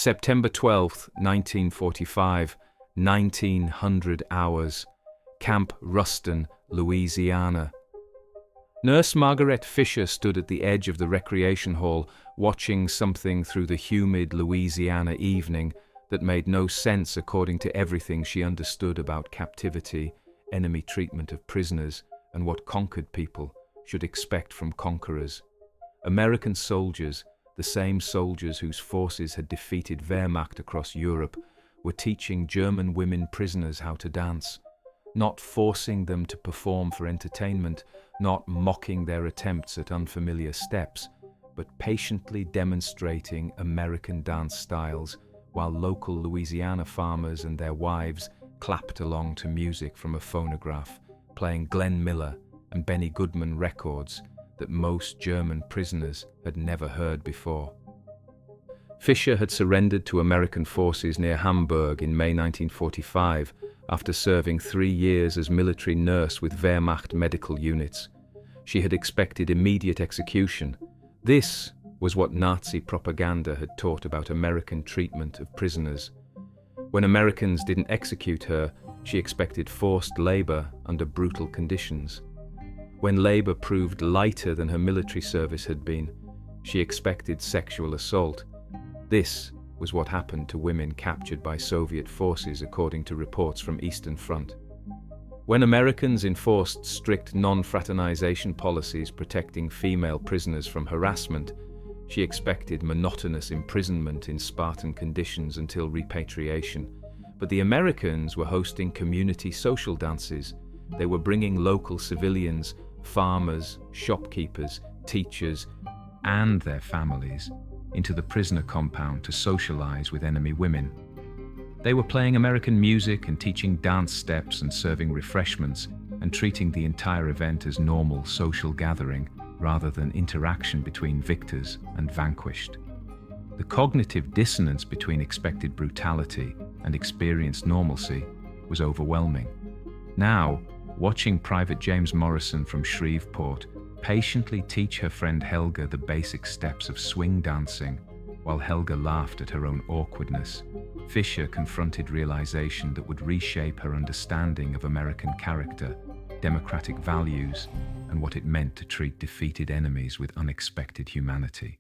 September 12, 1945, 1900 hours, Camp Ruston, Louisiana. Nurse Margarete Fischer stood at the edge of the recreation hall, watching something through the humid Louisiana evening that made no sense according to everything she understood about captivity, enemy treatment of prisoners, and what conquered people should expect from conquerors. American soldiers, the same soldiers whose forces had defeated Wehrmacht across Europe, were teaching German women prisoners how to dance, not forcing them to perform for entertainment, not mocking their attempts at unfamiliar steps, but patiently demonstrating American dance styles while local Louisiana farmers and their wives clapped along to music from a phonograph, playing Glenn Miller and Benny Goodman records that most German prisoners had never heard before. Fischer had surrendered to American forces near Hamburg in May 1945 after serving 3 years as military nurse with Wehrmacht medical units. She had expected immediate execution. This was what Nazi propaganda had taught about American treatment of prisoners. When Americans didn't execute her, she expected forced labor under brutal conditions. When labor proved lighter than her military service had been, she expected sexual assault. This was what happened to women captured by Soviet forces, according to reports from Eastern Front. When Americans enforced strict non-fraternization policies protecting female prisoners from harassment, she expected monotonous imprisonment in Spartan conditions until repatriation. But the Americans were hosting community social dances. They were bringing local civilians, farmers, shopkeepers, teachers, and their families into the prisoner compound to socialize with enemy women. They were playing American music and teaching dance steps and serving refreshments and treating the entire event as normal social gathering rather than interaction between victors and vanquished. The cognitive dissonance between expected brutality and experienced normalcy was overwhelming. Now, watching Private James Morrison from Shreveport patiently teach her friend Helga the basic steps of swing dancing, while Helga laughed at her own awkwardness, Fischer confronted realization that would reshape her understanding of American character, democratic values, and what it meant to treat defeated enemies with unexpected humanity.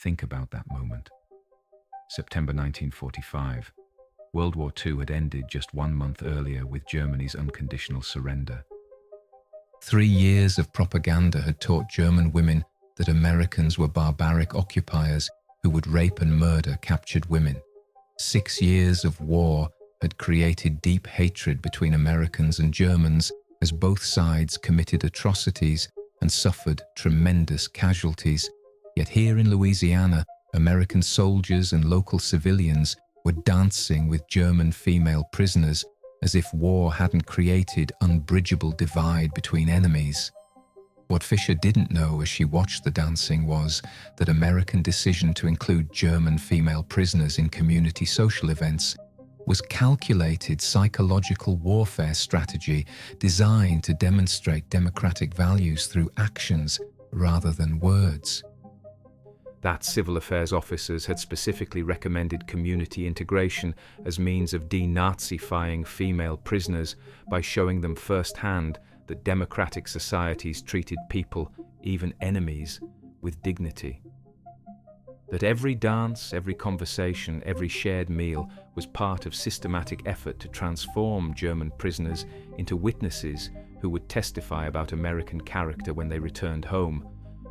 Think about that moment. September 1945. World War II had ended just 1 month earlier with Germany's unconditional surrender. 3 years of propaganda had taught German women that Americans were barbaric occupiers who would rape and murder captured women. 6 years of war had created deep hatred between Americans and Germans as both sides committed atrocities and suffered tremendous casualties. Yet here in Louisiana, American soldiers and local civilians were dancing with German female prisoners as if war hadn't created unbridgeable divide between enemies. What Fischer didn't know as she watched the dancing was that American decision to include German female prisoners in community social events was calculated psychological warfare strategy designed to demonstrate democratic values through actions rather than words. That civil affairs officers had specifically recommended community integration as means of denazifying female prisoners by showing them firsthand that democratic societies treated people, even enemies, with dignity. That every dance, every conversation, every shared meal was part of systematic effort to transform German prisoners into witnesses who would testify about American character when they returned home.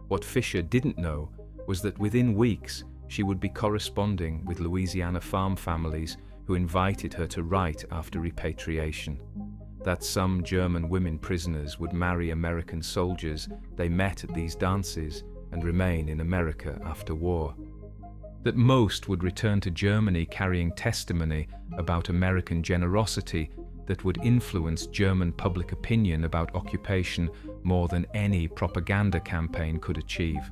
What Fischer didn't know was that within weeks she would be corresponding with Louisiana farm families who invited her to write after repatriation. That some German women prisoners would marry American soldiers they met at these dances and remain in America after war. That most would return to Germany carrying testimony about American generosity that would influence German public opinion about occupation more than any propaganda campaign could achieve.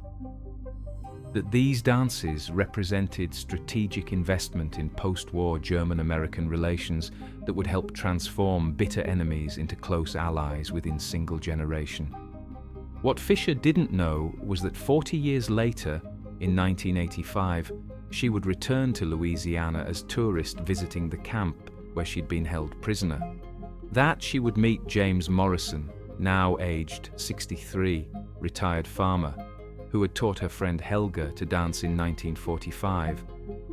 That these dances represented strategic investment in post-war German-American relations that would help transform bitter enemies into close allies within single generation. What Fischer didn't know was that 40 years later, in 1985, she would return to Louisiana as tourist visiting the camp where she'd been held prisoner. That she would meet James Morrison, now aged 63, retired farmer, who had taught her friend Helga to dance in 1945,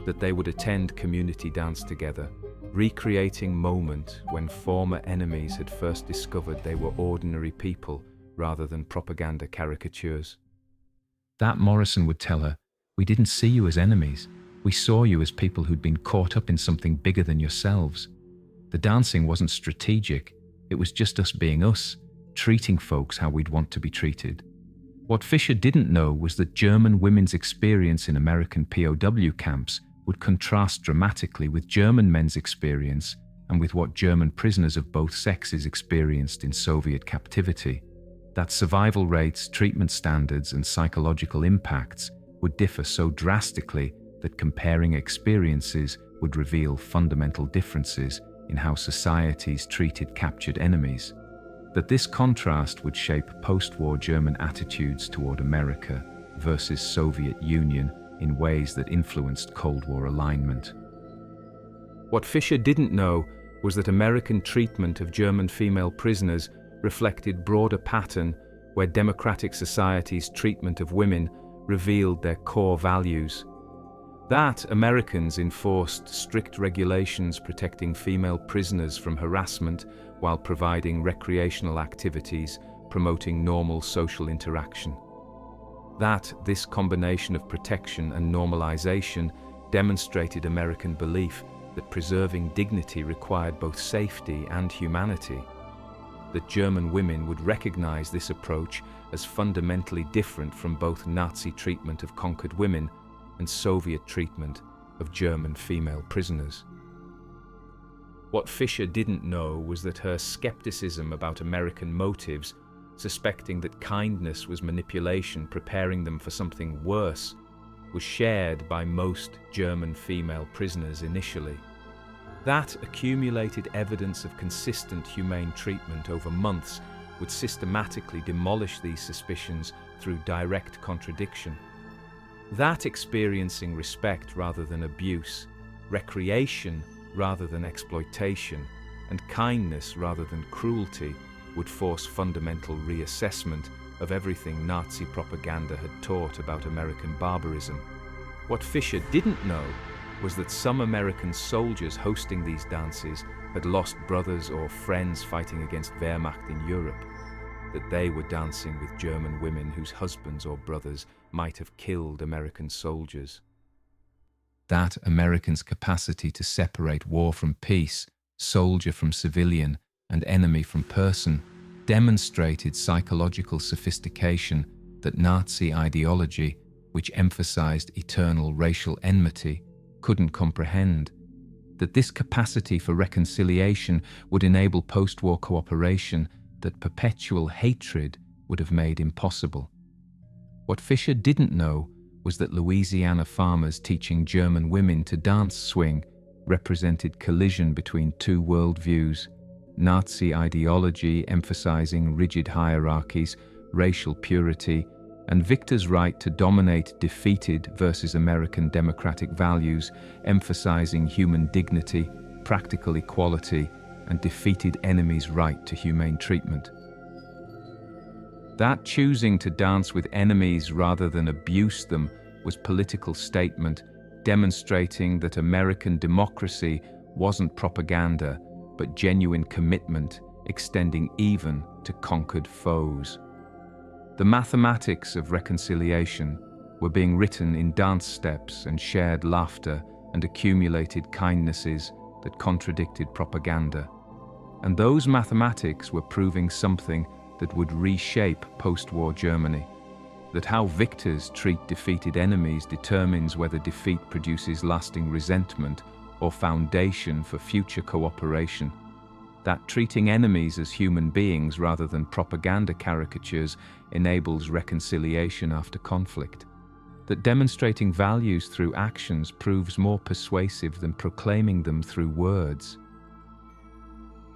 that they would attend community dance together, recreating moment when former enemies had first discovered they were ordinary people rather than propaganda caricatures. That Morrison would tell her, "We didn't see you as enemies. We saw you as people who'd been caught up in something bigger than yourselves. The dancing wasn't strategic. It was just us being us, treating folks how we'd want to be treated." What Fischer didn't know was that German women's experience in American POW camps would contrast dramatically with German men's experience and with what German prisoners of both sexes experienced in Soviet captivity. That survival rates, treatment standards, and psychological impacts would differ so drastically that comparing experiences would reveal fundamental differences in how societies treated captured enemies. That this contrast would shape post-war German attitudes toward America versus Soviet Union in ways that influenced Cold War alignment. What Fischer didn't know was that American treatment of German female prisoners reflected broader pattern where democratic societies' treatment of women revealed their core values. That Americans enforced strict regulations protecting female prisoners from harassment while providing recreational activities, promoting normal social interaction. That this combination of protection and normalization demonstrated American belief that preserving dignity required both safety and humanity. That German women would recognize this approach as fundamentally different from both Nazi treatment of conquered women and Soviet treatment of German female prisoners. What Fischer didn't know was that her skepticism about American motives, suspecting that kindness was manipulation preparing them for something worse, was shared by most German female prisoners initially. That accumulated evidence of consistent humane treatment over months would systematically demolish these suspicions through direct contradiction. That experiencing respect rather than abuse, recreation rather than exploitation, and kindness rather than cruelty would force fundamental reassessment of everything Nazi propaganda had taught about American barbarism. What Fischer didn't know was that some American soldiers hosting these dances had lost brothers or friends fighting against Wehrmacht in Europe, that they were dancing with German women whose husbands or brothers might have killed American soldiers. That Americans' capacity to separate war from peace, soldier from civilian, and enemy from person demonstrated psychological sophistication that Nazi ideology, which emphasized eternal racial enmity, couldn't comprehend. That this capacity for reconciliation would enable post-war cooperation that perpetual hatred would have made impossible. What Fischer didn't know was that Louisiana farmers teaching German women to dance swing represented collision between two worldviews: Nazi ideology emphasizing rigid hierarchies, racial purity, and victors' right to dominate defeated versus American democratic values emphasizing human dignity, practical equality, and defeated enemies' right to humane treatment. That choosing to dance with enemies rather than abuse them was political statement, demonstrating that American democracy wasn't propaganda, but genuine commitment, extending even to conquered foes. The mathematics of reconciliation were being written in dance steps and shared laughter and accumulated kindnesses that contradicted propaganda. And those mathematics were proving something that would reshape post-war Germany. That how victors treat defeated enemies determines whether defeat produces lasting resentment or foundation for future cooperation. That treating enemies as human beings rather than propaganda caricatures enables reconciliation after conflict. That demonstrating values through actions proves more persuasive than proclaiming them through words.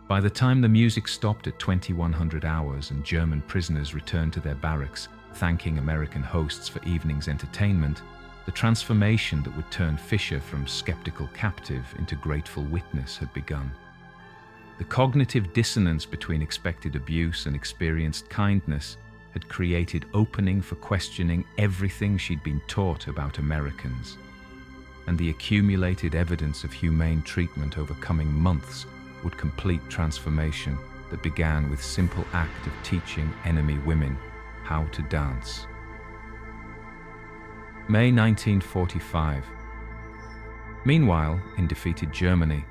By the time the music stopped at 2100 hours and German prisoners returned to their barracks, thanking American hosts for evening's entertainment, The transformation that would turn Fischer from skeptical captive into grateful witness had begun. The cognitive dissonance between expected abuse and experienced kindness had created opening for questioning everything she'd been taught about Americans. And the accumulated evidence of humane treatment over coming months would complete transformation that began with simple act of teaching enemy women how to dance. May 1945. Meanwhile, in defeated Germany,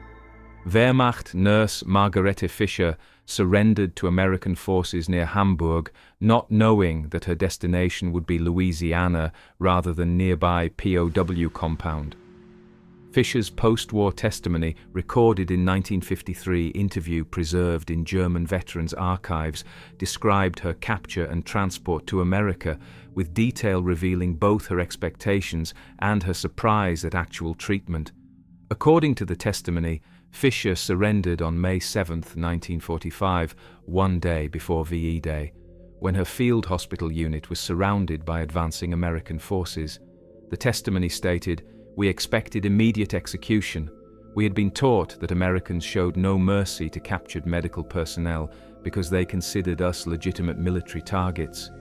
Wehrmacht nurse Margarete Fischer surrendered to American forces near Hamburg, not knowing that her destination would be Louisiana rather than nearby POW compound. Fischer's post-war testimony, recorded in 1953 interview preserved in German veterans' archives, described her capture and transport to America, with detail revealing both her expectations and her surprise at actual treatment. According to the testimony, Fischer surrendered on May 7, 1945, one day before VE Day, when her field hospital unit was surrounded by advancing American forces. The testimony stated, "We expected immediate execution. We had been taught that Americans showed no mercy to captured medical personnel because they considered us legitimate military targets.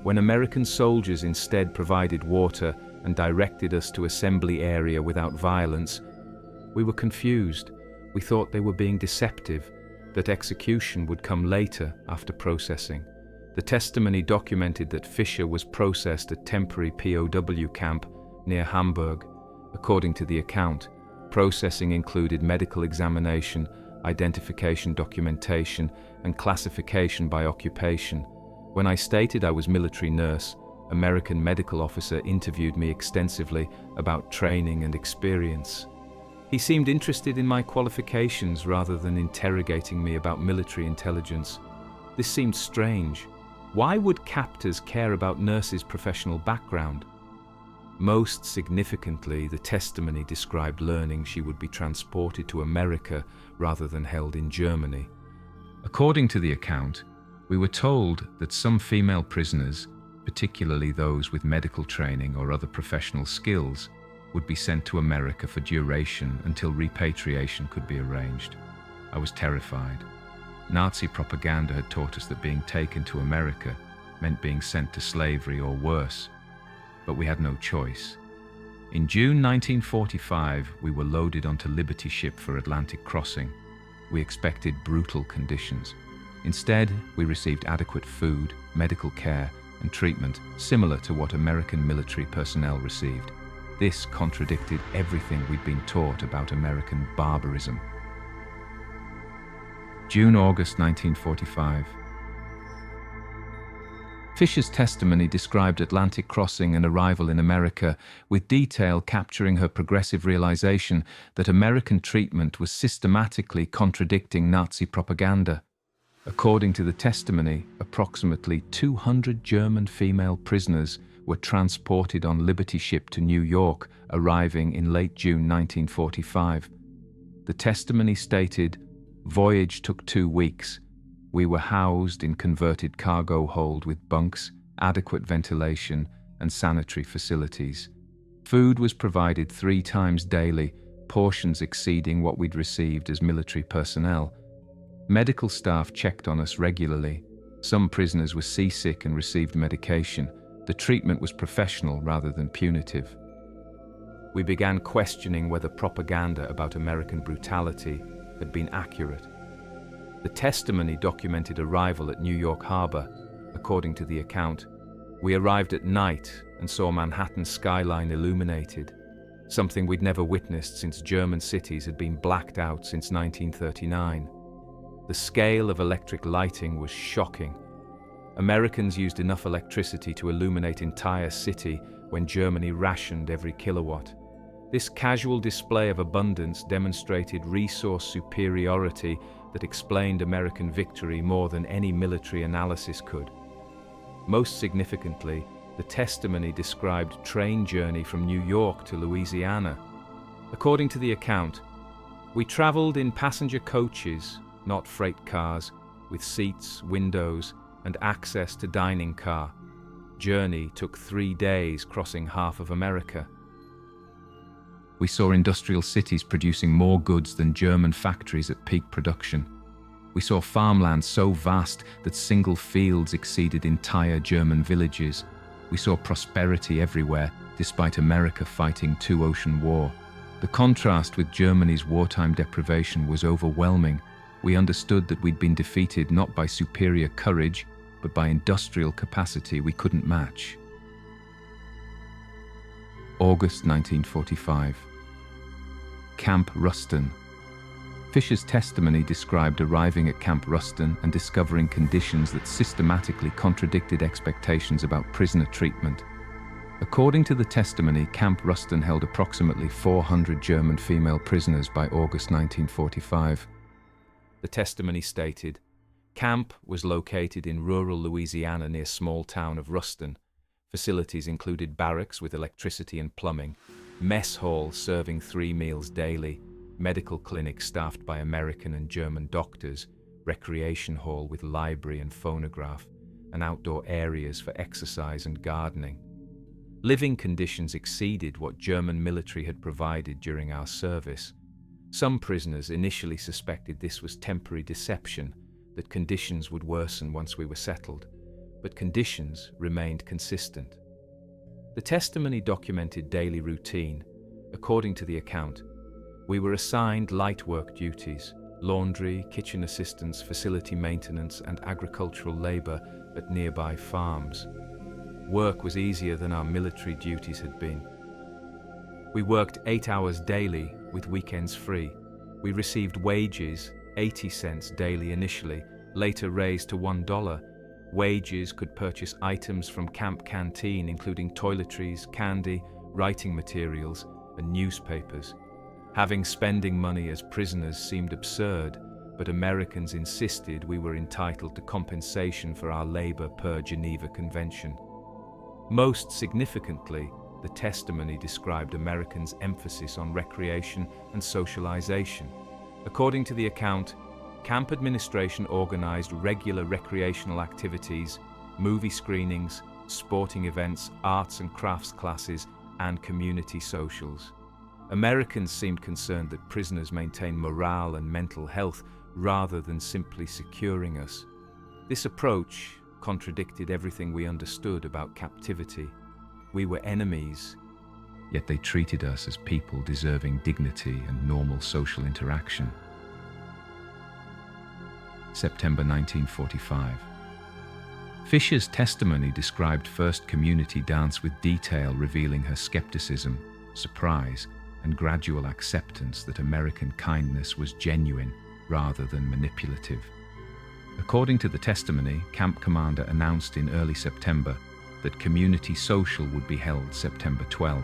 When American soldiers instead provided water and directed us to assembly area without violence, we were confused. We thought they were being deceptive, that execution would come later after processing." The testimony documented that Fischer was processed at temporary POW camp near Hamburg. According to the account, processing included medical examination, identification documentation, and classification by occupation. When I stated I was military nurse, American medical officer interviewed me extensively about training and experience. He seemed interested in my qualifications rather than interrogating me about military intelligence. This seemed strange. Why would captors care about nurses' professional background? Most significantly, the testimony described learning she would be transported to America rather than held in Germany. According to the account, we were told that some female prisoners, particularly those with medical training or other professional skills, would be sent to America for duration until repatriation could be arranged. I was terrified. Nazi propaganda had taught us that being taken to America meant being sent to slavery or worse, but we had no choice. In June 1945, we were loaded onto Liberty ship for Atlantic crossing. We expected brutal conditions. Instead, we received adequate food, medical care, and treatment similar to what American military personnel received. This contradicted everything we'd been taught about American barbarism. June-August 1945. Fischer's testimony described Atlantic crossing and arrival in America, with detail capturing her progressive realization that American treatment was systematically contradicting Nazi propaganda. According to the testimony, approximately 200 German female prisoners were transported on Liberty ship to New York, arriving in late June 1945. The testimony stated, "Voyage took 2 weeks. We were housed in converted cargo hold with bunks, adequate ventilation, and sanitary facilities. Food was provided 3 times daily, portions exceeding what we'd received as military personnel. Medical staff checked on us regularly. Some prisoners were seasick and received medication. The treatment was professional rather than punitive." We began questioning whether propaganda about American brutality had been accurate. The testimony documented arrival at New York Harbor. According to the account, we arrived at night and saw Manhattan's skyline illuminated, something we'd never witnessed since German cities had been blacked out since 1939. The scale of electric lighting was shocking. Americans used enough electricity to illuminate entire city when Germany rationed every kilowatt. This casual display of abundance demonstrated resource superiority that explained American victory more than any military analysis could. Most significantly, the testimony described train journey from New York to Louisiana. According to the account, we traveled in passenger coaches, not freight cars, with seats, windows, and access to dining car. Journey took 3 days crossing half of America. We saw industrial cities producing more goods than German factories at peak production. We saw farmland so vast that single fields exceeded entire German villages. We saw prosperity everywhere, despite America fighting two-ocean war. The contrast with Germany's wartime deprivation was overwhelming. We understood that we'd been defeated not by superior courage, but by industrial capacity we couldn't match. August 1945. Camp Ruston. Fischer's testimony described arriving at Camp Ruston and discovering conditions that systematically contradicted expectations about prisoner treatment. According to the testimony, Camp Ruston held approximately 400 German female prisoners by August 1945. The testimony stated, camp was located in rural Louisiana near small town of Ruston. Facilities included barracks with electricity and plumbing, mess hall serving 3 meals daily, medical clinic staffed by American and German doctors, recreation hall with library and phonograph, and outdoor areas for exercise and gardening. Living conditions exceeded what German military had provided during our service. Some prisoners initially suspected this was temporary deception, that conditions would worsen once we were settled, but conditions remained consistent. The testimony documented daily routine. According to the account, we were assigned light work duties, laundry, kitchen assistance, facility maintenance, and agricultural labor at nearby farms. Work was easier than our military duties had been. We worked 8 hours daily with weekends free. We received wages, 80 cents daily initially, later raised to $1. Wages could purchase items from camp canteen, including toiletries, candy, writing materials, and newspapers. Having spending money as prisoners seemed absurd, but Americans insisted we were entitled to compensation for our labor per Geneva Convention. Most significantly, the testimony described Americans' emphasis on recreation and socialization. According to the account, camp administration organized regular recreational activities, movie screenings, sporting events, arts and crafts classes, and community socials. Americans seemed concerned that prisoners maintain morale and mental health rather than simply securing us. This approach contradicted everything we understood about captivity. We were enemies, yet they treated us as people deserving dignity and normal social interaction. September 1945. Fischer's testimony described first community dance with detail, revealing her skepticism, surprise, and gradual acceptance that American kindness was genuine rather than manipulative. According to the testimony, camp commander announced in early September that community social would be held September 12th.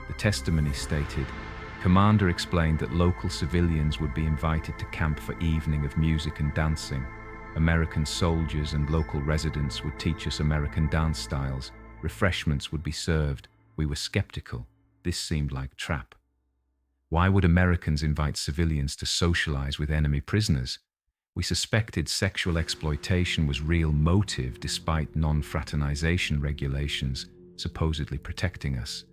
The testimony stated, Commander explained that local civilians would be invited to camp for evening of music and dancing. American soldiers and local residents would teach us American dance styles. Refreshments would be served. We were skeptical. This seemed like trap. Why would Americans invite civilians to socialize with enemy prisoners? We suspected sexual exploitation was real motive despite non-fraternization regulations supposedly protecting us.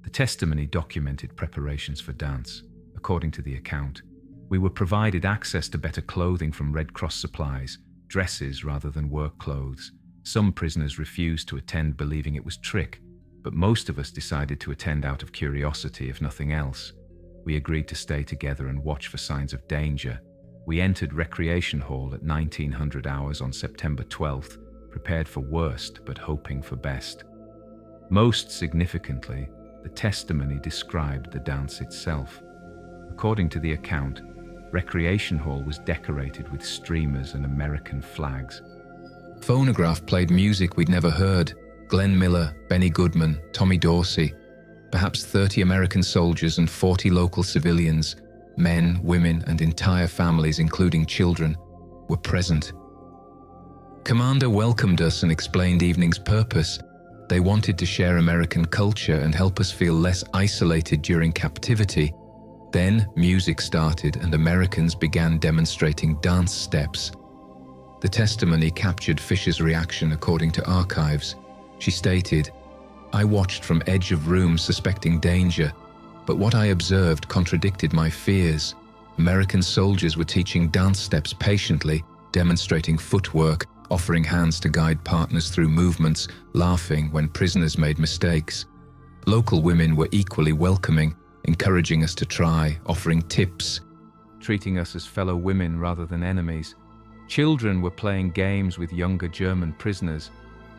The testimony documented preparations for dance. According to the account, we were provided access to better clothing from Red Cross supplies, dresses rather than work clothes. Some prisoners refused to attend believing it was trick, but most of us decided to attend out of curiosity if nothing else. We agreed to stay together and watch for signs of danger. We entered recreation hall at 1900 hours on September 12th, prepared for worst but hoping for best. Most significantly, the testimony described the dance itself. According to the account, recreation hall was decorated with streamers and American flags. Phonograph played music we'd never heard. Glenn Miller, Benny Goodman, Tommy Dorsey. Perhaps 30 American soldiers and 40 local civilians, men, women, and entire families, including children, were present. Commander welcomed us and explained evening's purpose. They wanted to share American culture and help us feel less isolated during captivity. Then music started and Americans began demonstrating dance steps. The testimony captured Fischer's reaction according to archives. She stated, I watched from edge of room suspecting danger. But what I observed contradicted my fears. American soldiers were teaching dance steps patiently, demonstrating footwork, offering hands to guide partners through movements, laughing when prisoners made mistakes. Local women were equally welcoming, encouraging us to try, offering tips, treating us as fellow women rather than enemies. Children were playing games with younger German prisoners.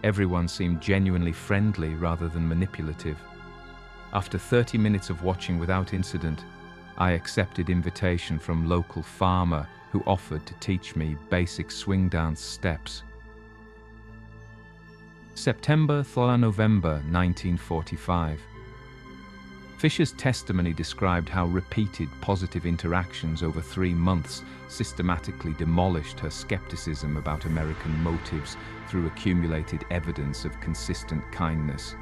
Everyone seemed genuinely friendly rather than manipulative. After 30 minutes of watching without incident, I accepted invitation from local farmer who offered to teach me basic swing dance steps. September–November 1945. Fischer's testimony described how repeated positive interactions over 3 months systematically demolished her skepticism about American motives through accumulated evidence of consistent kindness.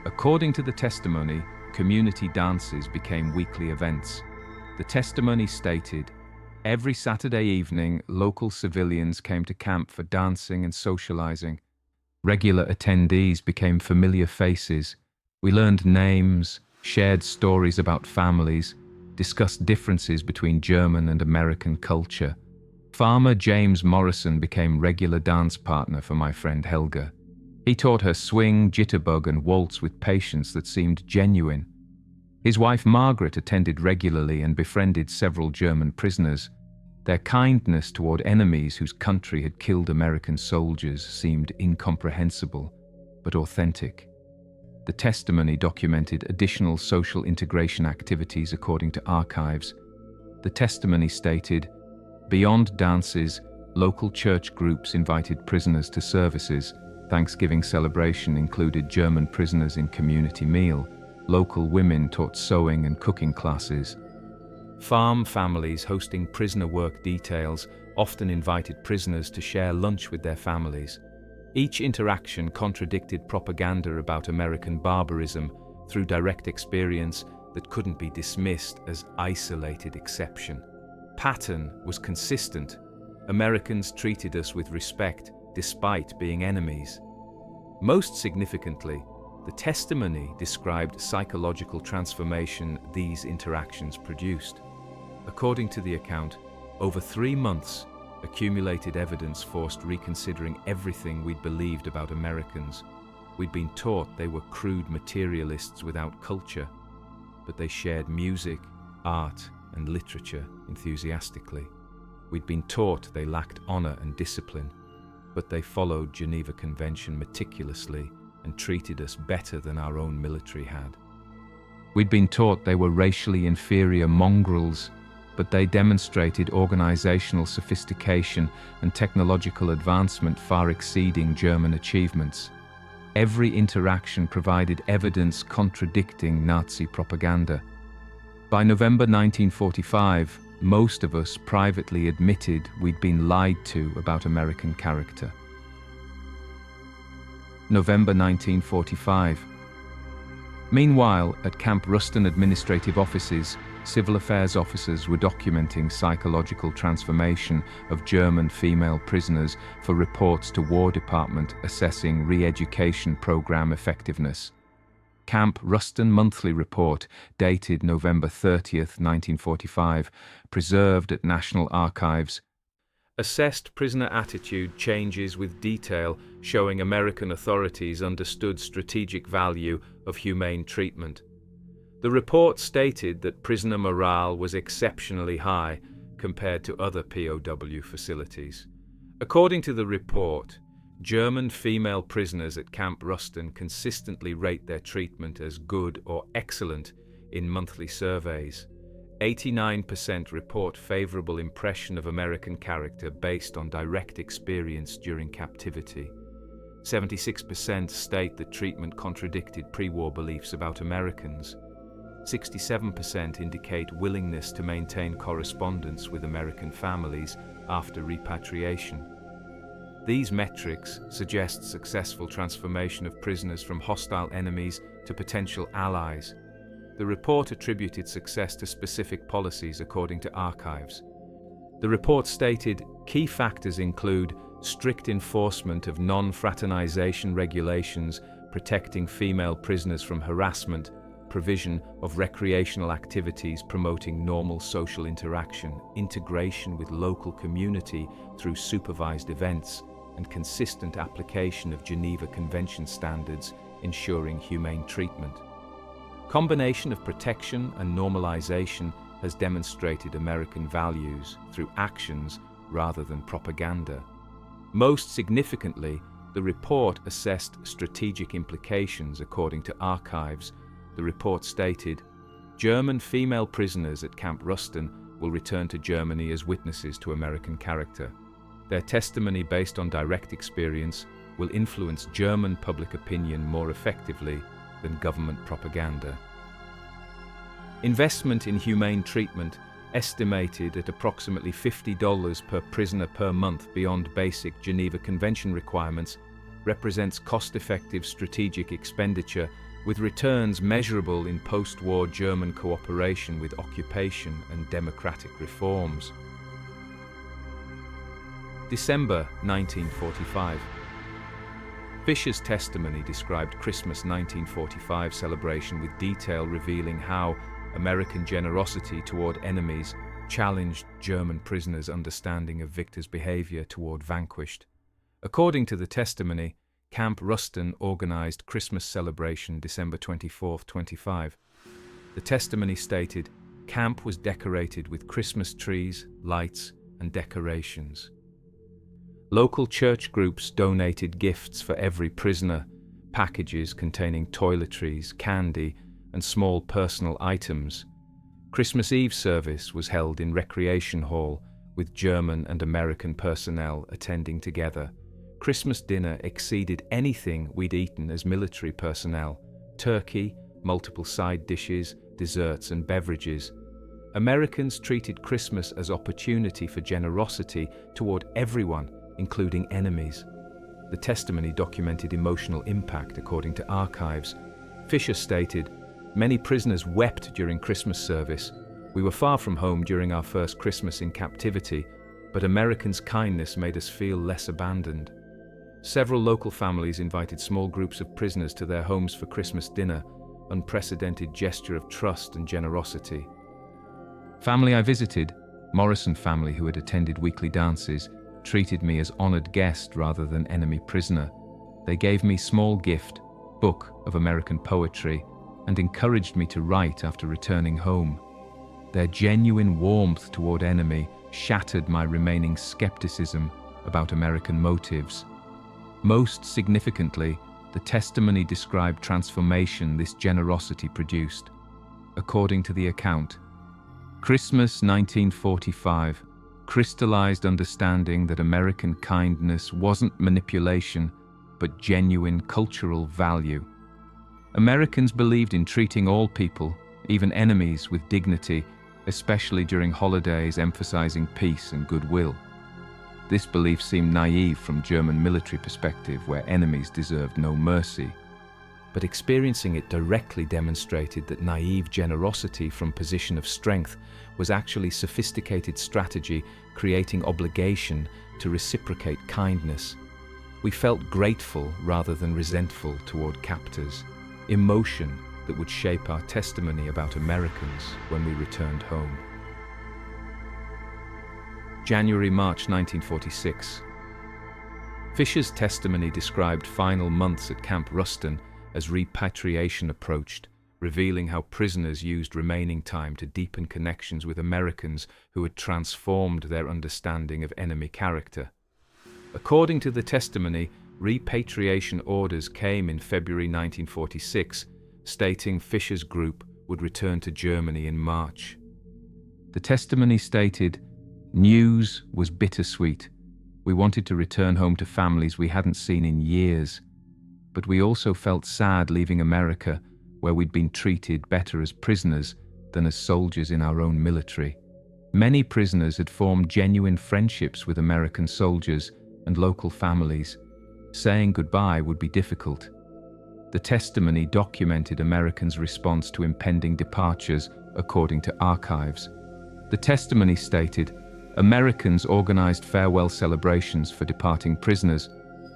According to the testimony, community dances became weekly events. The testimony stated, "Every Saturday evening, local civilians came to camp for dancing and socializing. Regular attendees became familiar faces. We learned names, shared stories about families, discussed differences between German and American culture. Farmer James Morrison became regular dance partner for my friend Helga. He taught her swing, jitterbug, and waltz with patience that seemed genuine. His wife Margaret attended regularly and befriended several German prisoners. Their kindness toward enemies whose country had killed American soldiers seemed incomprehensible, but authentic. The testimony documented additional social integration activities according to archives. The testimony stated, beyond dances, local church groups invited prisoners to services. Thanksgiving celebration included German prisoners in community meal. Local women taught sewing and cooking classes. Farm families hosting prisoner work details often invited prisoners to share lunch with their families. Each interaction contradicted propaganda about American barbarism through direct experience that couldn't be dismissed as isolated exception. Pattern was consistent. Americans treated us with respect despite being enemies. Most significantly, the testimony described psychological transformation these interactions produced. According to the account, over 3 months, accumulated evidence forced reconsidering everything we'd believed about Americans. We'd been taught they were crude materialists without culture, but they shared music, art, and literature enthusiastically. We'd been taught they lacked honor and discipline, but they followed Geneva Convention meticulously and treated us better than our own military had. We'd been taught they were racially inferior mongrels, but they demonstrated organizational sophistication and technological advancement far exceeding German achievements. Every interaction provided evidence contradicting Nazi propaganda. By November 1945, most of us privately admitted we'd been lied to about American character. November 1945. Meanwhile, at Camp Ruston administrative offices, civil affairs officers were documenting psychological transformation of German female prisoners for reports to War Department assessing re-education program effectiveness. Camp Ruston Monthly Report, dated November 30th, 1945, preserved at National Archives. Assessed prisoner attitude changes with detail, showing American authorities understood strategic value of humane treatment. The report stated that prisoner morale was exceptionally high compared to other POW facilities. According to the report, German female prisoners at Camp Ruston consistently rate their treatment as good or excellent in monthly surveys. 89% report favorable impression of American character based on direct experience during captivity. 76% state that treatment contradicted pre-war beliefs about Americans. 67% indicate willingness to maintain correspondence with American families after repatriation. These metrics suggest successful transformation of prisoners from hostile enemies to potential allies. The report attributed success to specific policies according to archives. The report stated key factors include strict enforcement of non-fraternization regulations protecting female prisoners from harassment, provision of recreational activities promoting normal social interaction, integration with local community through supervised events, and consistent application of Geneva Convention standards ensuring humane treatment. Combination of protection and normalization has demonstrated American values through actions rather than propaganda. Most significantly, the report assessed strategic implications according to archives. The report stated, German female prisoners at Camp Ruston will return to Germany as witnesses to American character. Their testimony based on direct experience will influence German public opinion more effectively than government propaganda. Investment in humane treatment, estimated at approximately $50 per prisoner per month beyond basic Geneva Convention requirements, represents cost-effective strategic expenditure with returns measurable in post-war German cooperation with occupation and democratic reforms. December 1945. Fischer's testimony described Christmas 1945 celebration with detail, revealing how American generosity toward enemies challenged German prisoners' understanding of victors' behavior toward vanquished. According to the testimony, Camp Ruston organized Christmas celebration December 24, 25. The testimony stated, camp was decorated with Christmas trees, lights, and decorations. Local church groups donated gifts for every prisoner, packages containing toiletries, candy, and small personal items. Christmas Eve service was held in Recreation Hall, with German and American personnel attending together. Christmas dinner exceeded anything we'd eaten as military personnel: turkey, multiple side dishes, desserts, and beverages. Americans treated Christmas as opportunity for generosity toward everyone, including enemies. The testimony documented emotional impact according to archives. Fischer stated, many prisoners wept during Christmas service. We were far from home during our first Christmas in captivity, but Americans' kindness made us feel less abandoned. Several local families invited small groups of prisoners to their homes for Christmas dinner, unprecedented gesture of trust and generosity. Family I visited, Morrison family who had attended weekly dances, treated me as honored guest rather than enemy prisoner. They gave me small gift, book of American poetry, and encouraged me to write after returning home. Their genuine warmth toward enemy shattered my remaining skepticism about American motives. Most significantly, the testimony described transformation this generosity produced. According to the account, Christmas 1945 crystallized understanding that American kindness wasn't manipulation, but genuine cultural value. Americans believed in treating all people, even enemies, with dignity, especially during holidays emphasizing peace and goodwill. This belief seemed naive from German military perspective, where enemies deserved no mercy. But experiencing it directly demonstrated that naive generosity from position of strength was actually sophisticated strategy, creating obligation to reciprocate kindness. We felt grateful rather than resentful toward captors, emotion that would shape our testimony about Americans when we returned home. January-March 1946. Fischer's testimony described final months at Camp Ruston as repatriation approached, revealing how prisoners used remaining time to deepen connections with Americans who had transformed their understanding of enemy character. According to the testimony, repatriation orders came in February 1946, stating Fischer's group would return to Germany in March. The testimony stated, "News was bittersweet. We wanted to return home to families we hadn't seen in years. But we also felt sad leaving America, where we'd been treated better as prisoners than as soldiers in our own military. Many prisoners had formed genuine friendships with American soldiers and local families. Saying goodbye would be difficult." The testimony documented Americans' response to impending departures according to archives. The testimony stated, Americans organized farewell celebrations for departing prisoners.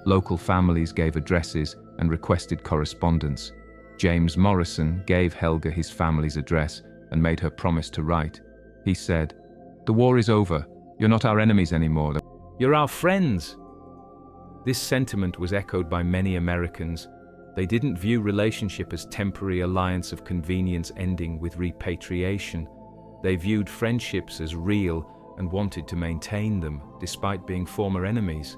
Local families gave addresses and requested correspondence. James Morrison gave Helga his family's address and made her promise to write. He said, "The war is over. You're not our enemies anymore. You're our friends." This sentiment was echoed by many Americans. They didn't view relationship as temporary alliance of convenience ending with repatriation. They viewed friendships as real and wanted to maintain them, despite being former enemies.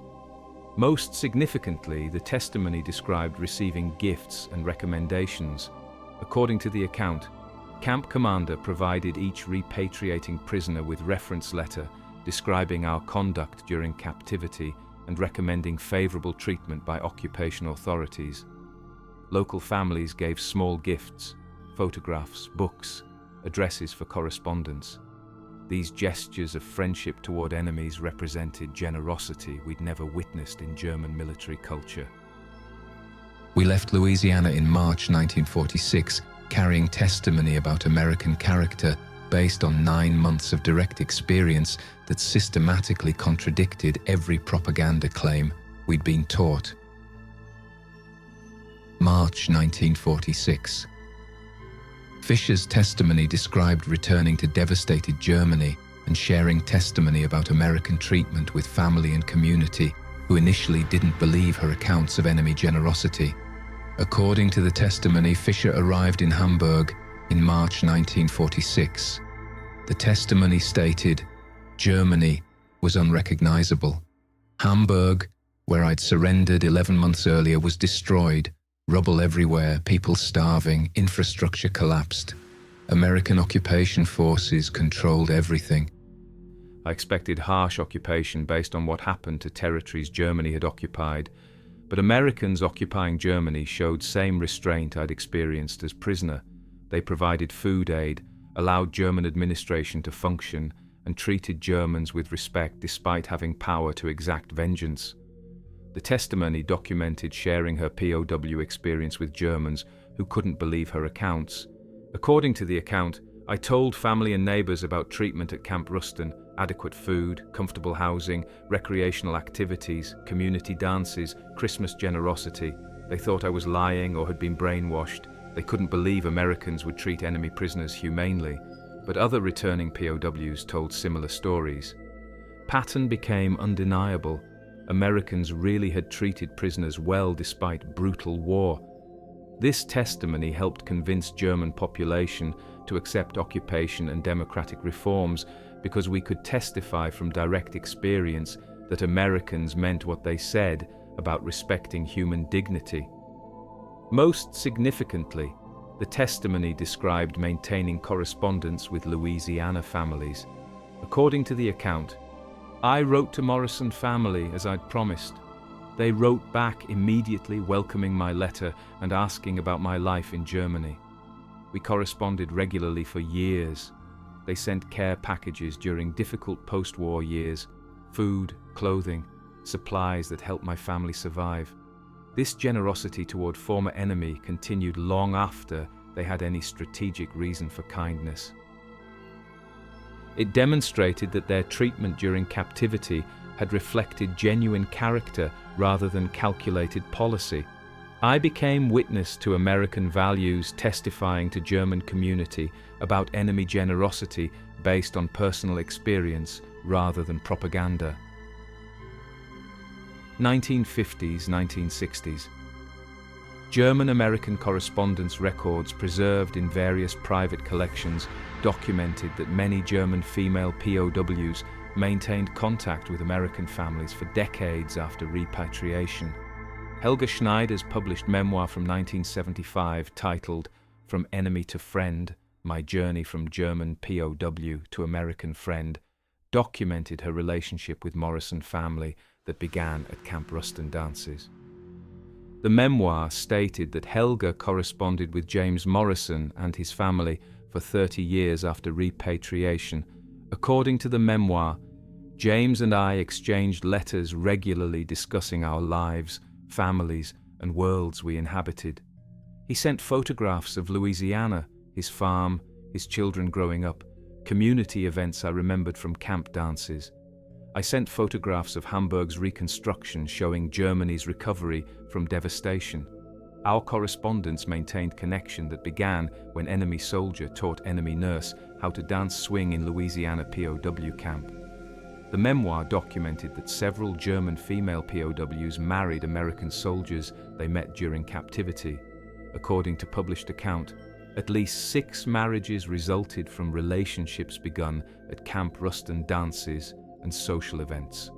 Most significantly, the testimony described receiving gifts and recommendations. According to the account, camp commander provided each repatriating prisoner with reference letter describing our conduct during captivity and recommending favorable treatment by occupation authorities. Local families gave small gifts, photographs, books, addresses for correspondence. These gestures of friendship toward enemies represented generosity we'd never witnessed in German military culture. We left Louisiana in March 1946, carrying testimony about American character based on 9 months of direct experience that systematically contradicted every propaganda claim we'd been taught. March 1946. Fischer's testimony described returning to devastated Germany and sharing testimony about American treatment with family and community who initially didn't believe her accounts of enemy generosity. According to the testimony, Fischer arrived in Hamburg in March 1946. The testimony stated, "Germany was unrecognizable. Hamburg, where I'd surrendered 11 months earlier, was destroyed. Rubble everywhere, people starving, infrastructure collapsed. American occupation forces controlled everything." I expected harsh occupation based on what happened to territories Germany had occupied, but Americans occupying Germany showed same restraint I'd experienced as prisoner. They provided food aid, allowed German administration to function, and treated Germans with respect despite having power to exact vengeance. The testimony documented sharing her POW experience with Germans who couldn't believe her accounts. According to the account, I told family and neighbors about treatment at Camp Ruston, adequate food, comfortable housing, recreational activities, community dances, Christmas generosity. They thought I was lying or had been brainwashed. They couldn't believe Americans would treat enemy prisoners humanely, but other returning POWs told similar stories. Pattern became undeniable. Americans really had treated prisoners well despite brutal war. This testimony helped convince German population to accept occupation and democratic reforms because we could testify from direct experience that Americans meant what they said about respecting human dignity. Most significantly, the testimony described maintaining correspondence with Louisiana families. According to the account, I wrote to Morrison family as I'd promised. They wrote back immediately welcoming my letter and asking about my life in Germany. We corresponded regularly for years. They sent care packages during difficult post-war years, food, clothing, supplies that helped my family survive. This generosity toward former enemy continued long after they had any strategic reason for kindness. It demonstrated that their treatment during captivity had reflected genuine character rather than calculated policy. I became witness to American values testifying to German community about enemy generosity based on personal experience rather than propaganda. 1950s, 1960s. German-American correspondence records preserved in various private collections documented that many German female POWs maintained contact with American families for decades after repatriation. Helga Schneider's published memoir from 1975 titled From Enemy to Friend, My Journey from German POW to American Friend documented her relationship with Morrison family that began at Camp Ruston dances. The memoir stated that Helga corresponded with James Morrison and his family for 30 years after repatriation. According to the memoir, James and I exchanged letters regularly discussing our lives, families, and worlds we inhabited. He sent photographs of Louisiana, his farm, his children growing up, community events I remembered from camp dances. I sent photographs of Hamburg's reconstruction showing Germany's recovery from devastation. Our correspondents maintained connection that began when enemy soldier taught enemy nurse how to dance swing in Louisiana POW camp. The memoir documented that several German female POWs married American soldiers they met during captivity. According to published account, at least 6 marriages resulted from relationships begun at Camp Ruston dances and social events.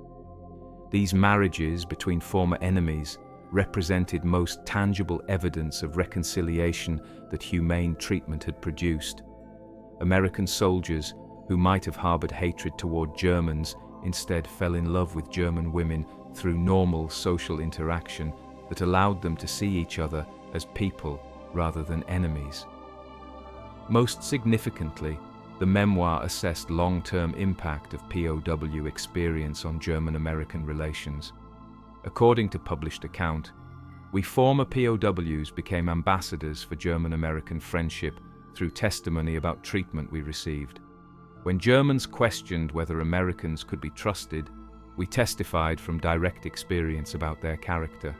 These marriages between former enemies represented most tangible evidence of reconciliation that humane treatment had produced. American soldiers, who might have harbored hatred toward Germans, instead fell in love with German women through normal social interaction that allowed them to see each other as people rather than enemies. Most significantly, the memoir assessed long-term impact of POW experience on German-American relations. According to published account, we former POWs became ambassadors for German-American friendship through testimony about treatment we received. When Germans questioned whether Americans could be trusted, we testified from direct experience about their character.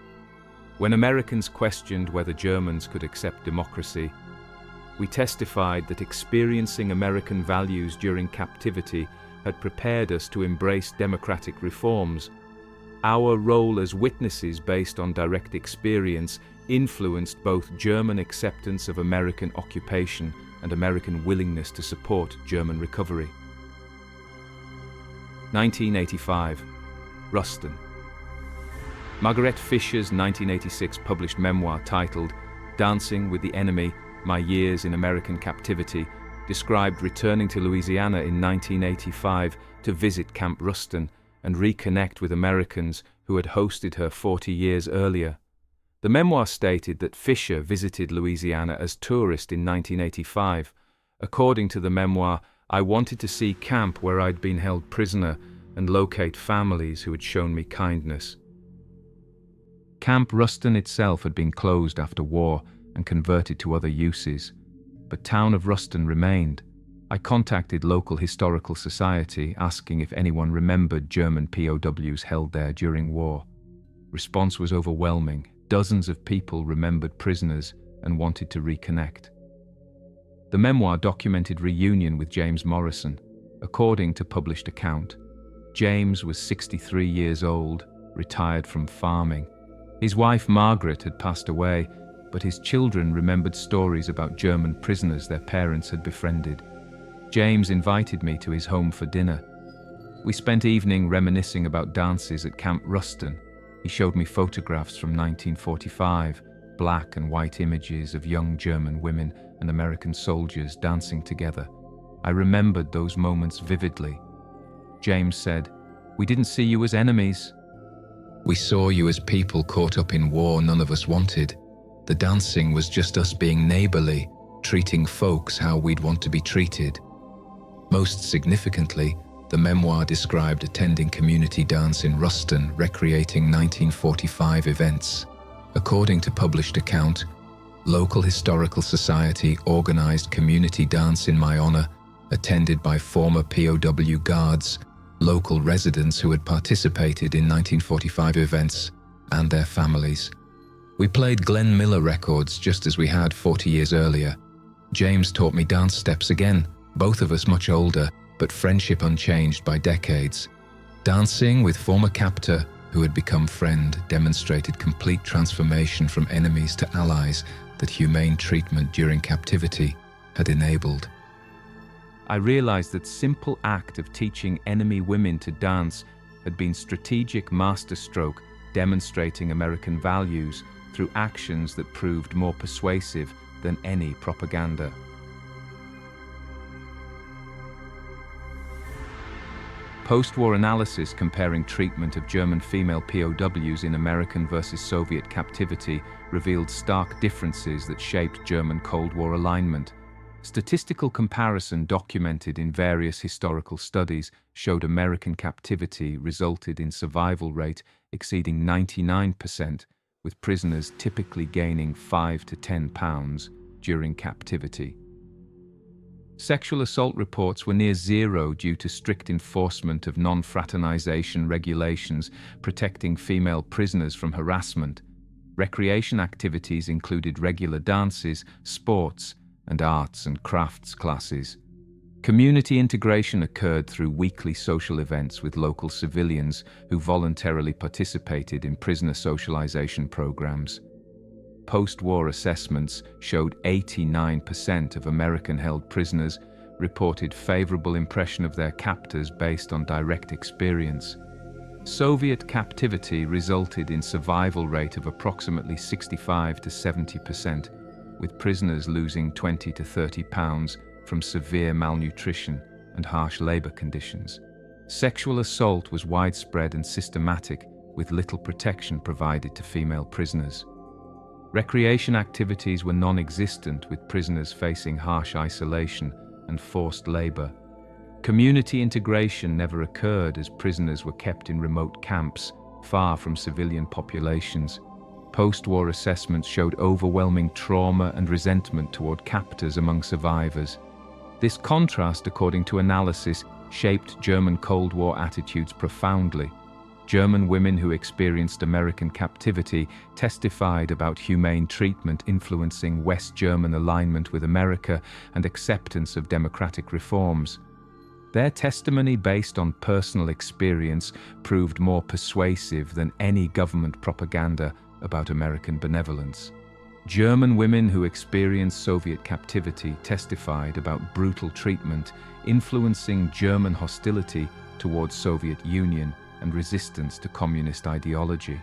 When Americans questioned whether Germans could accept democracy, we testified that experiencing American values during captivity had prepared us to embrace democratic reforms. Our role as witnesses based on direct experience influenced both German acceptance of American occupation and American willingness to support German recovery. 1985, Ruston. Margarete Fischer's 1986 published memoir titled Dancing with the Enemy: My Years in American Captivity described returning to Louisiana in 1985 to visit Camp Ruston and reconnect with Americans who had hosted her 40 years earlier. The memoir stated that Fischer visited Louisiana as tourist in 1985. According to the memoir, I wanted to see camp where I'd been held prisoner and locate families who had shown me kindness. Camp Ruston itself had been closed after war and converted to other uses, but town of Ruston remained. I contacted local historical society asking if anyone remembered German POWs held there during war. Response was overwhelming. Dozens of people remembered prisoners and wanted to reconnect. The memoir documented reunion with James Morrison. According to published account, James was 63 years old, retired from farming. His wife Margaret had passed away, but his children remembered stories about German prisoners their parents had befriended. James invited me to his home for dinner. We spent evening reminiscing about dances at Camp Ruston. He showed me photographs from 1945, black and white images of young German women and American soldiers dancing together. I remembered those moments vividly. James said, "We didn't see you as enemies. We saw you as people caught up in war none of us wanted. The dancing was just us being neighborly, treating folks how we'd want to be treated." Most significantly, the memoir described attending community dance in Ruston, recreating 1945 events. According to published account, local historical society organized community dance in my honor, attended by former POW guards, local residents who had participated in 1945 events, and their families. We played Glenn Miller records just as we had 40 years earlier. James taught me dance steps again, both of us much older, but friendship unchanged by decades. Dancing with former captor who had become friend demonstrated complete transformation from enemies to allies that humane treatment during captivity had enabled. I realized that simple act of teaching enemy women to dance had been strategic masterstroke demonstrating American values through actions that proved more persuasive than any propaganda. Post-war analysis comparing treatment of German female POWs in American versus Soviet captivity revealed stark differences that shaped German Cold War alignment. Statistical comparison documented in various historical studies showed American captivity resulted in survival rate exceeding 99%, with prisoners typically gaining 5 to 10 pounds during captivity. Sexual assault reports were near zero due to strict enforcement of non-fraternization regulations protecting female prisoners from harassment. Recreation activities included regular dances, sports, and arts and crafts classes. Community integration occurred through weekly social events with local civilians who voluntarily participated in prisoner socialization programs. Post-war assessments showed 89% of American-held prisoners reported favorable impression of their captors based on direct experience. Soviet captivity resulted in survival rate of approximately 65 to 70%, with prisoners losing 20 to 30 pounds from severe malnutrition and harsh labor conditions. Sexual assault was widespread and systematic, with little protection provided to female prisoners. Recreation activities were non-existent, with prisoners facing harsh isolation and forced labor. Community integration never occurred as prisoners were kept in remote camps, far from civilian populations. Post-war assessments showed overwhelming trauma and resentment toward captors among survivors. This contrast, according to analysis, shaped German Cold War attitudes profoundly. German women who experienced American captivity testified about humane treatment influencing West German alignment with America and acceptance of democratic reforms. Their testimony, based on personal experience, proved more persuasive than any government propaganda about American benevolence. German women who experienced Soviet captivity testified about brutal treatment, influencing German hostility towards Soviet Union and resistance to communist ideology.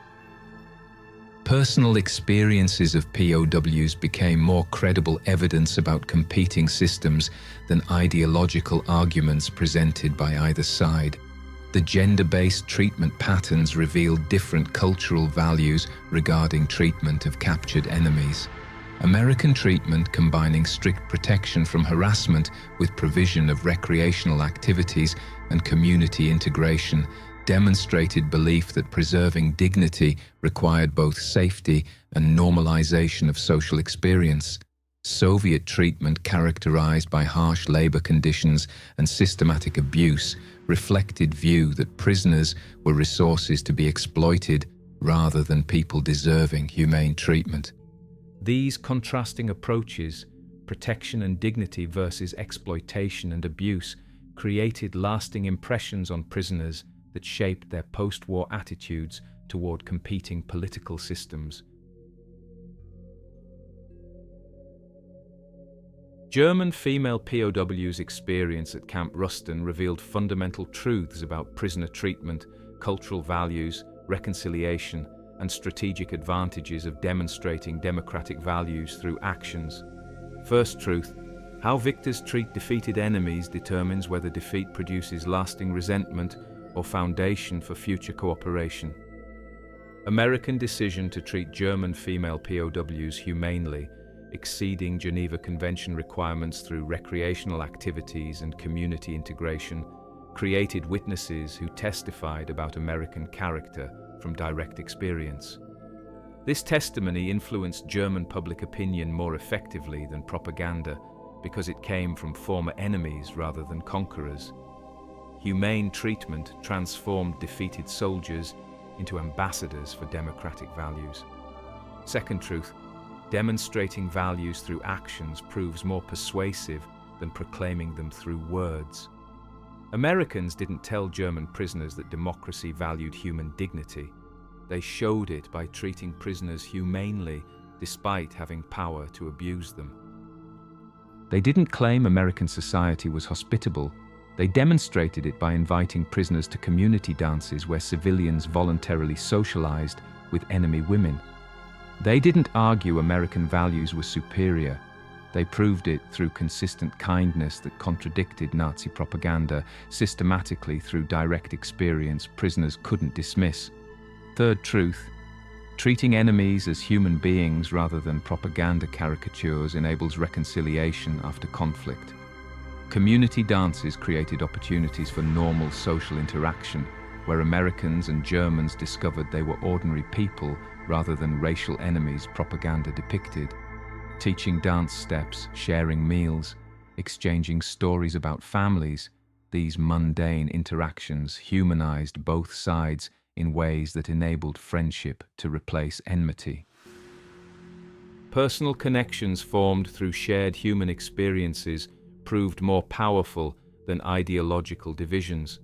Personal experiences of POWs became more credible evidence about competing systems than ideological arguments presented by either side. The gender-based treatment patterns revealed different cultural values regarding treatment of captured enemies. American treatment, combining strict protection from harassment with provision of recreational activities and community integration, demonstrated belief that preserving dignity required both safety and normalization of social experience. Soviet treatment, characterized by harsh labor conditions and systematic abuse, reflected view that prisoners were resources to be exploited rather than people deserving humane treatment. These contrasting approaches, protection and dignity versus exploitation and abuse, created lasting impressions on prisoners that shaped their post-war attitudes toward competing political systems. German female POWs' experience at Camp Ruston revealed fundamental truths about prisoner treatment, cultural values, reconciliation, and strategic advantages of demonstrating democratic values through actions. First truth: how victors treat defeated enemies determines whether defeat produces lasting resentment or foundation for future cooperation. American decision to treat German female POWs humanely, exceeding Geneva Convention requirements through recreational activities and community integration, created witnesses who testified about American character from direct experience. This testimony influenced German public opinion more effectively than propaganda because it came from former enemies rather than conquerors. Humane treatment transformed defeated soldiers into ambassadors for democratic values. Second truth: demonstrating values through actions proves more persuasive than proclaiming them through words. Americans didn't tell German prisoners that democracy valued human dignity. They showed it by treating prisoners humanely despite having power to abuse them. They didn't claim American society was hospitable. They demonstrated it by inviting prisoners to community dances where civilians voluntarily socialized with enemy women. They didn't argue American values were superior. They proved it through consistent kindness that contradicted Nazi propaganda, systematically through direct experience prisoners couldn't dismiss. Third truth: treating enemies as human beings rather than propaganda caricatures enables reconciliation after conflict. Community dances created opportunities for normal social interaction, where Americans and Germans discovered they were ordinary people rather than racial enemies propaganda depicted. Teaching dance steps, sharing meals, exchanging stories about families, these mundane interactions humanized both sides in ways that enabled friendship to replace enmity. Personal connections formed through shared human experiences proved more powerful than ideological divisions.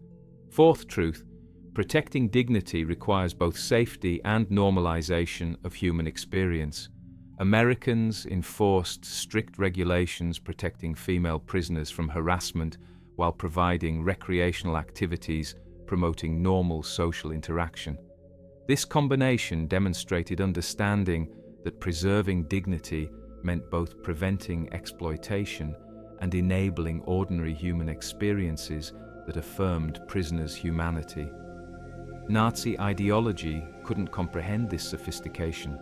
Fourth truth, protecting dignity requires both safety and normalization of human experience. Americans enforced strict regulations protecting female prisoners from harassment while providing recreational activities promoting normal social interaction. This combination demonstrated understanding that preserving dignity meant both preventing exploitation and enabling ordinary human experiences that affirmed prisoners' humanity. Nazi ideology couldn't comprehend this sophistication,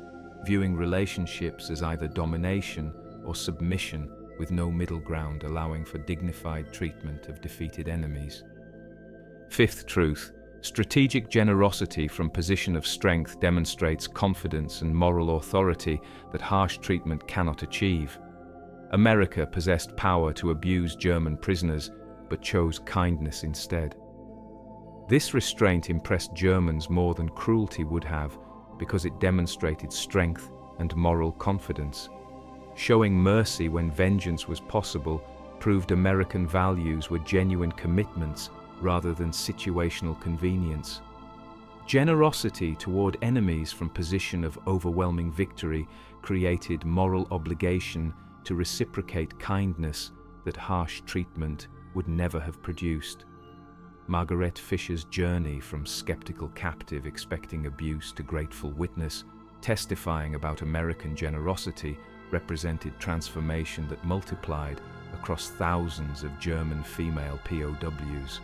viewing relationships as either domination or submission with no middle ground, allowing for dignified treatment of defeated enemies. Fifth truth, strategic generosity from position of strength demonstrates confidence and moral authority that harsh treatment cannot achieve. America possessed power to abuse German prisoners, but chose kindness instead. This restraint impressed Germans more than cruelty would have, because it demonstrated strength and moral confidence. Showing mercy when vengeance was possible proved American values were genuine commitments rather than situational convenience. Generosity toward enemies from position of overwhelming victory created moral obligation to reciprocate kindness that harsh treatment would never have produced. Margarete Fischer's journey from skeptical captive expecting abuse to grateful witness, testifying about American generosity, represented transformation that multiplied across thousands of German female POWs.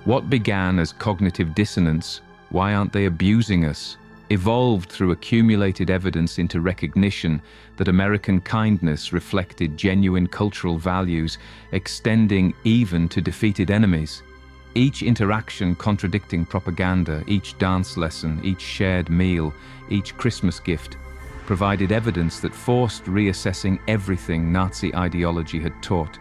What began as cognitive dissonance, why aren't they abusing us, evolved through accumulated evidence into recognition that American kindness reflected genuine cultural values extending even to defeated enemies. Each interaction contradicting propaganda, each dance lesson, each shared meal, each Christmas gift provided evidence that forced reassessing everything Nazi ideology had taught.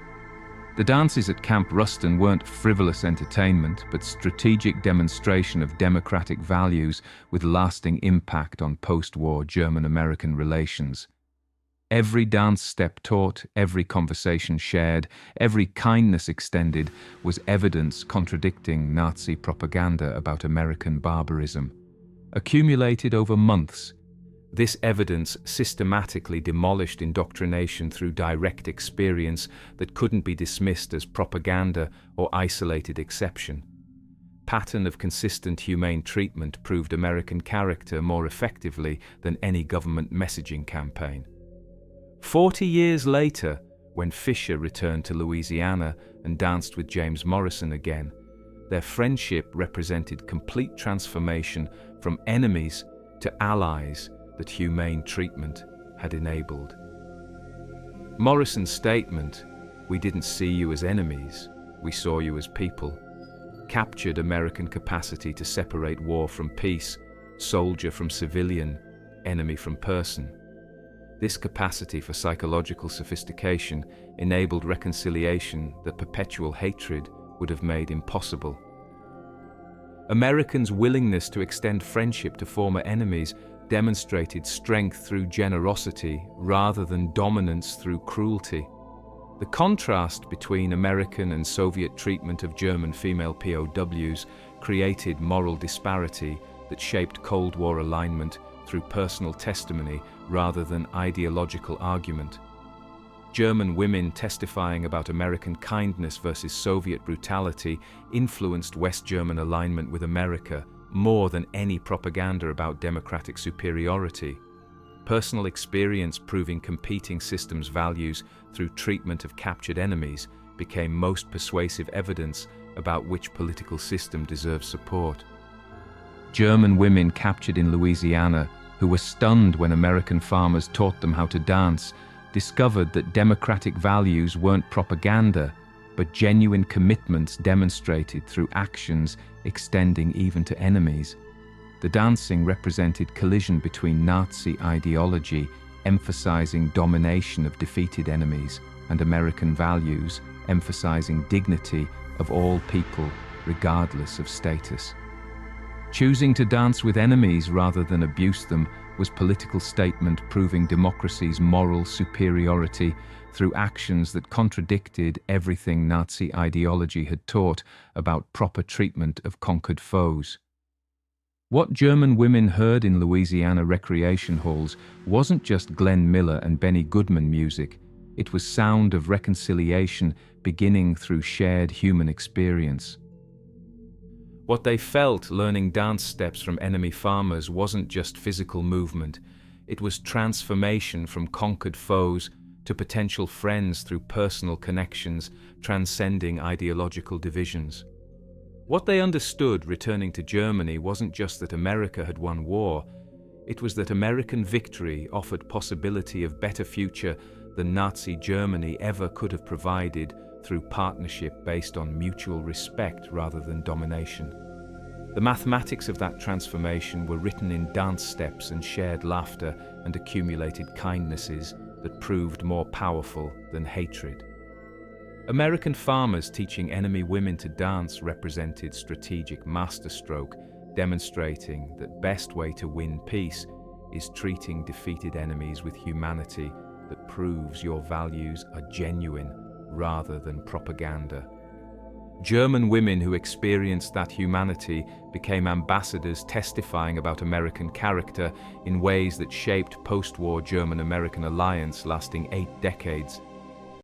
The dances at Camp Ruston weren't frivolous entertainment, but strategic demonstration of democratic values with lasting impact on post-war German-American relations. Every dance step taught, every conversation shared, every kindness extended was evidence contradicting Nazi propaganda about American barbarism. Accumulated over months, this evidence systematically demolished indoctrination through direct experience that couldn't be dismissed as propaganda or isolated exception. Pattern of consistent humane treatment proved American character more effectively than any government messaging campaign. 40 years later, when Fischer returned to Louisiana and danced with James Morrison again, their friendship represented complete transformation from enemies to allies that humane treatment had enabled. Morrison's statement, "We didn't see you as enemies, we saw you as people," captured American capacity to separate war from peace, soldier from civilian, enemy from person. This capacity for psychological sophistication enabled reconciliation that perpetual hatred would have made impossible. Americans' willingness to extend friendship to former enemies demonstrated strength through generosity rather than dominance through cruelty. The contrast between American and Soviet treatment of German female POWs created moral disparity that shaped Cold War alignment through personal testimony rather than ideological argument. German women testifying about American kindness versus Soviet brutality influenced West German alignment with America more than any propaganda about democratic superiority. Personal experience proving competing systems' values through treatment of captured enemies became most persuasive evidence about which political system deserves support. German women captured in Louisiana, who were stunned when American farmers taught them how to dance, discovered that democratic values weren't propaganda, but genuine commitments demonstrated through actions extending even to enemies. The dancing represented collision between Nazi ideology, emphasizing domination of defeated enemies, and American values, emphasizing dignity of all people, regardless of status. Choosing to dance with enemies rather than abuse them was political statement proving democracy's moral superiority through actions that contradicted everything Nazi ideology had taught about proper treatment of conquered foes. What German women heard in Louisiana recreation halls wasn't just Glenn Miller and Benny Goodman music, it was sound of reconciliation beginning through shared human experience. What they felt learning dance steps from enemy farmers wasn't just physical movement, it was transformation from conquered foes to potential friends through personal connections, transcending ideological divisions. What they understood returning to Germany wasn't just that America had won war, it was that American victory offered possibility of better future than Nazi Germany ever could have provided through partnership based on mutual respect rather than domination. The mathematics of that transformation were written in dance steps and shared laughter and accumulated kindnesses that proved more powerful than hatred. American farmers teaching enemy women to dance represented strategic masterstroke, demonstrating that best way to win peace is treating defeated enemies with humanity that proves your values are genuine rather than propaganda. German women who experienced that humanity became ambassadors testifying about American character in ways that shaped post-war German-American alliance lasting 8 decades.